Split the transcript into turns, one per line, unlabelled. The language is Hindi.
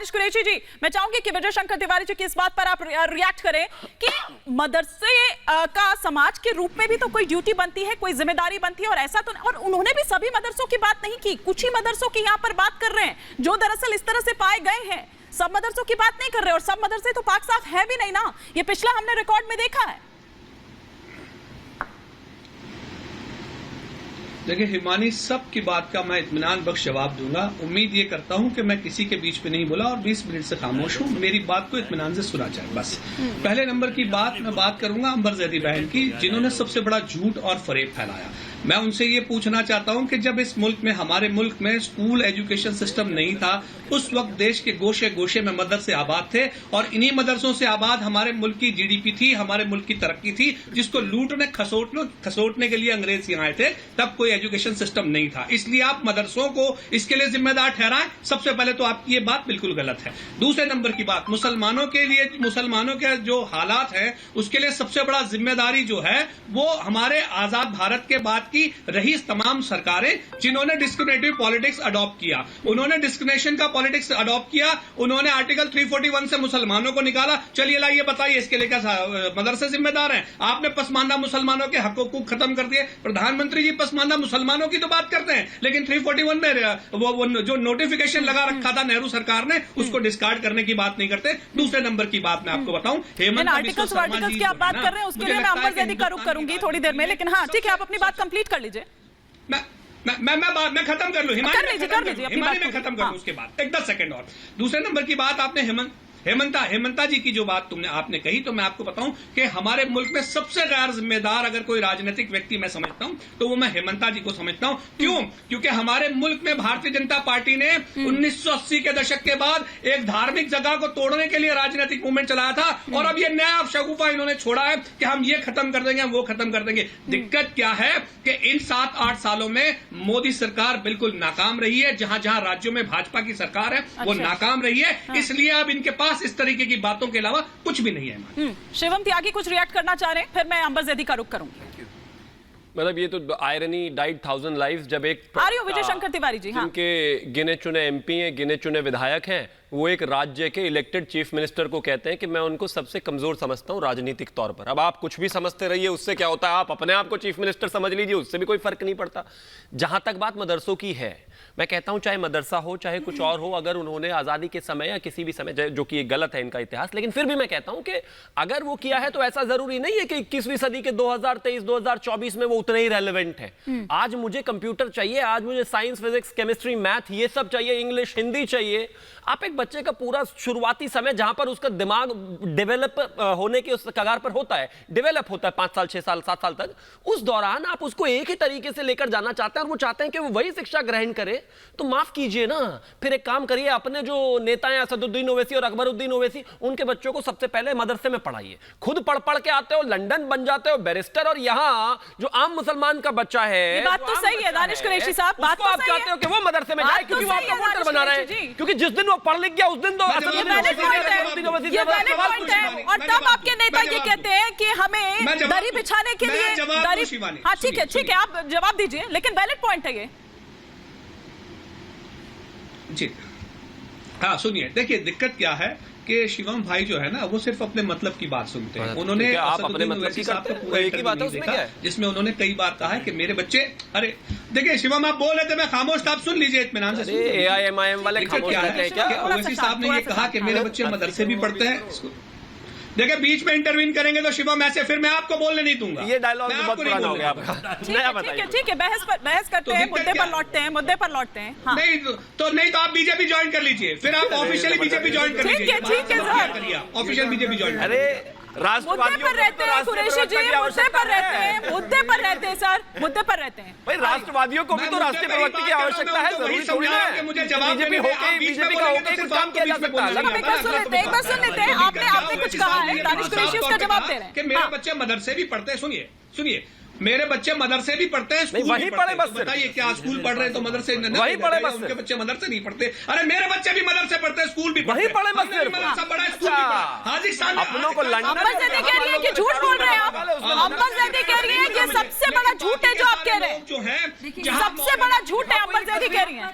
दानिश कुरैशी जी, मैं चाहूंगी कि विजय शंकर तिवारी जी की इस बात पर आप रिएक्ट करें कि मदरसे का समाज के रूप में भी तो कोई ड्यूटी बनती है, कोई जिम्मेदारी बनती है, और ऐसा तो, और उन्होंने भी सभी मदरसों की बात नहीं की, कुछ ही मदरसों की यहाँ पर बात कर रहे हैं जो दरअसल इस तरह से पाए गए हैं। सब मदरसों की बात नहीं कर रहे, और सब मदरसे तो पाक साफ है भी नहीं ना, ये पिछला हमने रिकॉर्ड में देखा है।
देखिए हिमानी, सब की बात का मैं इत्मीनान बख्श जवाब दूंगा। उम्मीद ये करता हूं कि मैं किसी के बीच में नहीं बोला और 20 मिनट से खामोश हूं। मेरी बात को इत्मीनान से सुना जाए बस। पहले नंबर की बात मैं बात करूंगा अंबर जैदी बहन की, जिन्होंने सबसे बड़ा झूठ और फरेब फैलाया। मैं उनसे ये पूछना चाहता हूं कि जब इस मुल्क में, हमारे मुल्क में स्कूल एजुकेशन सिस्टम नहीं था, उस वक्त देश के गोशे गोशे में मदरसे आबाद थे, और इन्हीं मदरसों से आबाद हमारे मुल्क की जीडीपी थी, हमारे मुल्क की तरक्की थी, जिसको लूटने खसोटने के लिए अंग्रेज यहाँ आए थे। तब कोई एजुकेशन सिस्टम नहीं था, इसलिए आप मदरसों को इसके लिए जिम्मेदार ठहराएं। सबसे पहले तो आपकी ये बात बिल्कुल गलत है। दूसरे नंबर की बात, मुसलमानों के लिए, मुसलमानों के जो हालात हैं उसके लिए सबसे बड़ा जिम्मेदारी जो है वो हमारे आजाद भारत के बाद की रही तमाम सरकारें, जिन्होंने डिस्क्रिमिनेटिव पॉलिटिक्स अडॉप्ट किया। उन्होंने डिस्क्रिमिनेशन का पॉलिटिक्स अडॉप्ट किया, उन्होंने आर्टिकल 341 से मुसलमानों को निकाला। चलिए लाइए बताइए इसके लिए क्या मदरसे जिम्मेदार हैं? आपने पसमानदा मुसलमानों के हकों को खत्म कर दिए। प्रधानमंत्री जी पसमानदा मुसलमानों की तो बात करते हैं, लेकिन 341 में वो जो नोटिफिकेशन लगा रखा था नेहरू सरकार ने, उसको डिस्कार्ड करने की बात नहीं करते। दूसरे नंबर की बात मैं आपको बताऊं, हेमंत
आर्टिकल्स की आप बात कर रहे हैं, उसके लिए मैं अंबर जैदी का रुख करूंगी थोड़ी देर में, लेकिन हाँ ठीक है, आप अपनी बात कंप्लीट कर लीजिए।
मैं खत्म कर लूं हिमानी, मैं खत्म कर लूं उसके बाद एक 10 सेकंड और। दूसरे नंबर की बात आपने हेमंता जी की जो बात आपने कही, तो मैं आपको बताऊं कि हमारे मुल्क में सबसे गैर जिम्मेदार अगर कोई राजनीतिक व्यक्ति मैं समझता हूं तो वो मैं हेमंता जी को समझता हूं। क्यों? क्योंकि हमारे मुल्क में भारतीय जनता पार्टी ने 1980 के दशक के बाद एक धार्मिक जगह को तोड़ने के लिए राजनीतिक मूवमेंट चलाया था, और अब ये नया शगुफा इन्होंने छोड़ा है कि हम ये खत्म कर देंगे, वो खत्म कर देंगे। दिक्कत क्या है कि इन 7-8 सालों में मोदी सरकार बिल्कुल नाकाम रही है। जहां जहां राज्यों में भाजपा की सरकार है वो नाकाम रही है, इसलिए अब इनके पास इस तरीके की बातों के अलावा कुछ भी नहीं है।
शिवम त्यागी कुछ रिएक्ट करना चाह रहे हैं, फिर मैं अंबर जैदी का रुख करूंगी।
मतलब ये तो आयरनी, डाइड 1000 लाइव्स, जब एक
विजय शंकर तिवारी जी,
जिनके गिने चुने एमपी हैं, गिने चुने विधायक हैं, वो एक राज्य के इलेक्टेड चीफ मिनिस्टर को कहते हैं कि मैं उनको सबसे कमजोर समझता हूं राजनीतिक तौर पर। अब आप कुछ भी समझते रहिए, उससे क्या होता है, आप अपने आप को चीफ मिनिस्टर समझ लीजिए, उससे भी कोई फर्क नहीं पड़ता। जहां तक बात मदरसों की है, मैं कहता हूं चाहे मदरसा हो चाहे कुछ और हो, अगर उन्होंने आजादी के समय या किसी भी समय, जो कि गलत है इनका इतिहास, लेकिन फिर भी मैं कहता हूं कि अगर वो किया है तो ऐसा जरूरी नहीं है कि 21वीं सदी के 2023-2024 में वो उतने ही रेलेवेंट है। आज मुझे कंप्यूटर चाहिए, आज मुझे साइंस, फिजिक्स, केमिस्ट्री, मैथ, ये सब चाहिए, इंग्लिश, हिंदी चाहिए। आप एक बच्चे का पूरा शुरुआती समय जहां पर उसका दिमाग डेवलप होने के उस कगार पर होता है, डेवलप होता है 5 साल, 6 साल, 7 साल तक, उस दौरान आप उसको एक ही तरीके से लेकर जाना चाहते हैं और वो चाहते हैं कि वो वही शिक्षा ग्रहण करे, तो माफ कीजिए ना, फिर एक काम करिए, अपने जो नेता हैं असदुद्दीन ओवैसी और अकबरुद्दीन ओवैसी, उनके बच्चों को सबसे पहले मदरसे में पढ़ाइए। खुद पढ़ पढ़ के आते हो, लंदन बन जाते हो बैरिस्टर, और यहाँ जो आम मुसलमान का बच्चा है,
बात तो सही है दानिश कुरैशी साहब, बात तो
आप चाहते हो कि वो मदरसे में जाए क्योंकि वो आपका वोटर बना रहे हैं, क्योंकि जिस दिन वो पढ़ लिख गया उस दिन तो
और तब आपके नेता ये कहते हैं कि हमें दरी बिछाने के लिए दरी। हाँ ठीक है, आप जवाब दीजिए, लेकिन वैलिड पॉइंट है ये
जी। हाँ सुनिए, देखिए दिक्कत क्या है कि शिवम भाई जो है ना, वो सिर्फ अपने मतलब की बात सुनते हैं। उन्होंने
आप अपने मतलब की करते हैं, पूरा एक ही बात है उसमें क्या है,
जिसमें उन्होंने कई बार कहा है कि मेरे बच्चे, अरे देखिए शिवम आप बोल रहे थे, मैं खामोश था, आप सुन लीजिए इत्मीनान से।
AIMIM वाले खामोश हैं क्या?
ओवैसी साहब ने ये कहा कि मेरे बच्चे मदरसे भी पढ़ते हैं। देखिए बीच में इंटरवीन करेंगे तो शिवम ऐसे, फिर मैं आपको बोलने नहीं दूंगा।
ये डायलॉग बहुत पुराना हो गया आपका।
ठीक है, बहस करते हैं, मुद्दे पर लौटते हैं। हाँ।
नहीं तो आप बीजेपी ज्वाइन कर लीजिए, फिर आप ऑफिशियली बीजेपी ज्वाइन कर लीजिए।
ठीक है सर,
ऑफिशियल बीजेपी ज्वाइन।
अरे
मुद्दे पर रहते हैं कुरैशी जी, मुद्दे पर रहते हैं सर, मुद्दे पर रहते हैं।
भाई राष्ट्रवादियों को भी तो राष्ट्रीय प्रवक्ता की आवश्यकता है, जरूरी थोड़ी ना है बीजेपी का होके कुछ काम किया जा सकता है।
एक बार सुन लेते हैं, आपने कुछ कहा है, दानिश कुरैशी उसका जवाब दे रहे हैं
कि मेरे बच्चे मदरसे भी पढ़ते हैं। सुनिए, मेरे बच्चे मदरसे भी पढ़ते हैं, स्कूल
वही पढ़े बस।
बताइए क्या स्कूल पढ़ रहे हैं तो मदरसे
वही पढ़े बस,
उनके बच्चे मदरसे नहीं पढ़ते? अरे मेरे बच्चे भी मदरसे पढ़ते हैं, स्कूल भी
वही पढ़े बस,
मदरसा बड़ा, स्कूल भी पढ़ा। हाजी
अपनों को
अंबर जैदी कह रही है कि झूठ बोल रहे हैं आप। अंबर जैदी कह रही है कि सबसे बड़ा झूठ है जो आप कह रहे हैं,
जो है
सबसे बड़ा झूठ है, अंबर जैदी कह रही है।